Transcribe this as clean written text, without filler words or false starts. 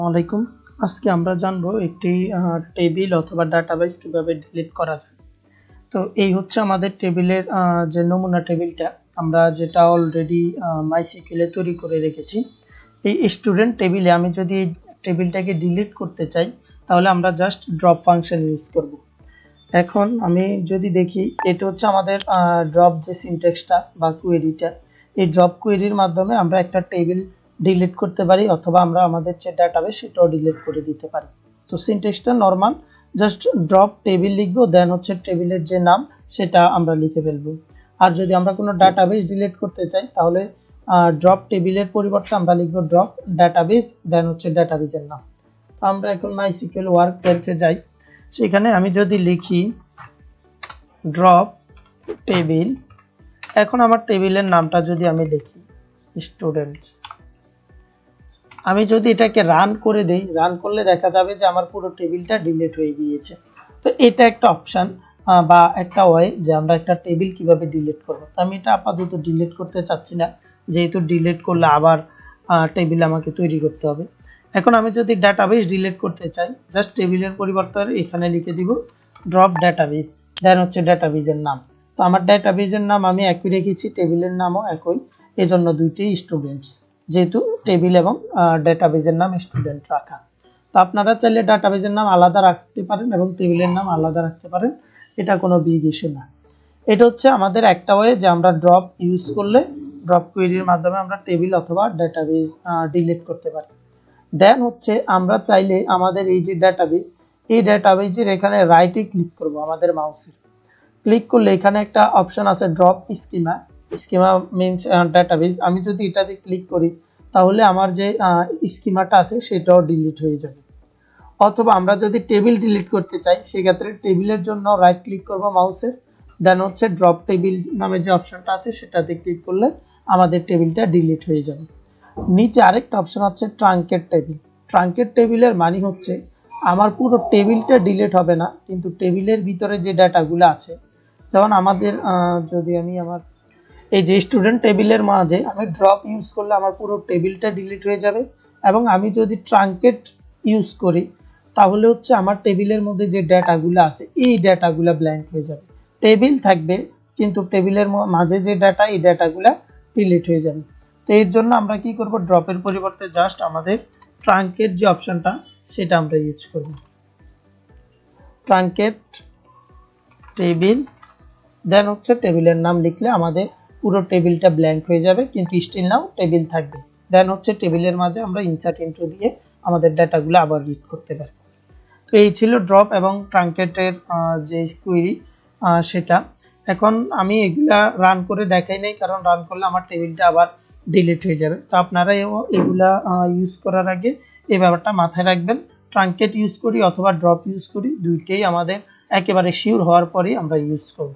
আসসালামাইকুম। আজকে আমরা জানবো একটি টেবিল অথবা ডাটাবেস কিভাবে ডিলিট করা যায়। তো এই হচ্ছে আমাদের টেবিলের যে নমুনা টেবিলটা আমরা যেটা অলরেডি মাইসিকিউএল এ তৈরি করে রেখেছি। এই স্টুডেন্ট টেবিলে আমি যদি টেবিলটাকে ডিলিট করতে চাই তাহলে আমরা জাস্ট ড্রপ ফাংশন ইউজ করব। এখন আমি যদি দেখি এটা হচ্ছে আমাদের ড্রপ যে সিনট্যাক্সটা বা কোয়েরিটা, এই ড্রপ কোয়েরির মাধ্যমে আমরা একটা টেবিল ডিলিট করতে পারি অথবা আমরা আমাদের যে ডাটাবেস সেটাও ডিলিট করে দিতে পারি। তো সিনট্যাক্সটা নরমাল, জাস্ট ড্রপ টেবিল লিখবো, দেন হচ্ছে টেবিলের যে নাম সেটা আমরা লিখে ফেলবো। আর যদি আমরা কোনো ডাটাবেস ডিলিট করতে চাই তাহলে ড্রপ টেবিলের পরিবর্তে আমরা লিখবো ড্রপ ডাটাবেস, দেন হচ্ছে ডাটাবেসের নাম। তো আমরা এখন মাইসিকিউএল ওয়ার্ক বেঞ্চে যাই, সেখানে আমি যদি লিখি ড্রপ টেবিল, এখন আমার টেবিলের নামটা যদি আমি লিখি স্টুডেন্টস, আমি যদি এটাকে রান করে দেই, রান করলে দেখা যাবে যে আমার পুরো টেবিলটা ডিলিট হয়ে গিয়েছে। তো এটা একটা অপশন বা একটা ওয়ে যে আমরা একটা টেবিল কিভাবে ডিলিট করব। তো আমি এটা আপাতত ডিলিট করতে চাচ্ছি না, যেহেতু ডিলিট করলে আবার টেবিল আমাকে তৈরি করতে হবে। এখন আমি যদি ডাটাবেস ডিলিট করতে চাই, জাস্ট টেবিলের পরিবর্তে এখানে লিখে দিব ড্রপ ডাটাবেস, দেন হচ্ছে ডাটাবেসের নাম। তো আমার ডাটাবেসের নাম আমি একই রেখেছি, টেবিলের নামও একই, এজন্য দুইটি স্টুডেন্টস, যেহেতু টেবিল এবং ডাটাবেসের নাম স্টুডেন্ট রাখা। তো আপনারা চাইলে ডাটাবেসের নাম আলাদা রাখতে পারেন এবং টেবিলের নাম আলাদা রাখতে পারেন, এটা কোনো বিগ ইস্যু না। এটা হচ্ছে আমাদের একটা ওয়ে যে আমরা ড্রপ ইউজ করলে ড্রপ কোয়েরির মাধ্যমে আমরা টেবিল অথবা ডাটাবেস ডিলিট করতে পারি। দেন হচ্ছে আমরা চাইলে আমাদের এই যে ডাটাবেস, এই ডাটাবেসের এখানে রাইটে ক্লিক করব আমাদের মাউসের, ক্লিক করলে এখানে একটা অপশন আছে drop schema, schema means database. আমি যদি এটাতে ক্লিক করি তাহলে আমার যে স্কিমাটা আছে সেটাও ডিলিট হয়ে যাবে। অথবা আমরা যদি টেবিল ডিলিট করতে চাই সেক্ষেত্রে টেবিলের জন্য রাইট ক্লিক করব মাউসের, দেন হচ্ছে ড্রপ টেবিল নামে যে অপশনটা আছে সেটাতে ক্লিক করলে আমাদের টেবিলটা ডিলিট হয়ে যাবে। নিচে আরেকটা অপশন আছে ট্রাঙ্কেট টেবিল। ট্রাঙ্কেট টেবিলের মানে হচ্ছে আমার পুরো টেবিলটা ডিলিট হবে না, কিন্তু টেবিলের ভিতরে যে ডাটাগুলো আছে, যেমন আমাদের যদি আমি আমার এই যে স্টুডেন্ট টেবিলের মাঝে আমি ড্রপ ইউজ করলে আমার পুরো টেবিলটা ডিলিট হয়ে যাবে, এবং আমি যদি ট্রাঙ্কেট ইউজ করি তাহলে হচ্ছে আমার টেবিলের মধ্যে যে ডাটাগুলো আছে এই ডাটাগুলো ব্ল্যাঙ্ক হয়ে যাবে। টেবিল থাকবে কিন্তু টেবিলের মাঝে যে ডাটা, এই ডাটাগুলো ডিলিট হয়ে যাবে। তো এর জন্য আমরা কি করব, ড্রপের পরিবর্তে জাস্ট আমাদের ট্রাঙ্কেট যে অপশনটা সেটা আমরা ইউজ করব। ট্রাঙ্কেট টেবিল, দেন হচ্ছে টেবিলের নাম লিখলে আমাদের পুরো টেবিলটা ব্ল্যাঙ্ক হয়ে যাবে, কিন্তু স্টিল নাও টেবিল থাকবে। দেন হচ্ছে টেবিলের মাঝে আমরা ইনসার্ট ইনটু দিয়ে আমাদের ডাটাগুলো আবার রিড করতে পারি। তো এই ছিল ড্রপ এবং ট্রাঙ্কেটের যে কোয়েরি সেটা। এখন আমি এগুলা রান করে দেখাই নাই, কারণ রান করলে আমার টেবিলটা আবার ডিলিট হয়ে যাবে। তো আপনারা এগুলা ইউজ করার আগে এই ব্যাপারটা মাথায় রাখবেন। ট্রাঙ্কেট ইউজ করি অথবা ড্রপ ইউজ করি, দুইটাই আমাদের একেবারে শিওর হওয়ার পরেই আমরা ইউজ করব।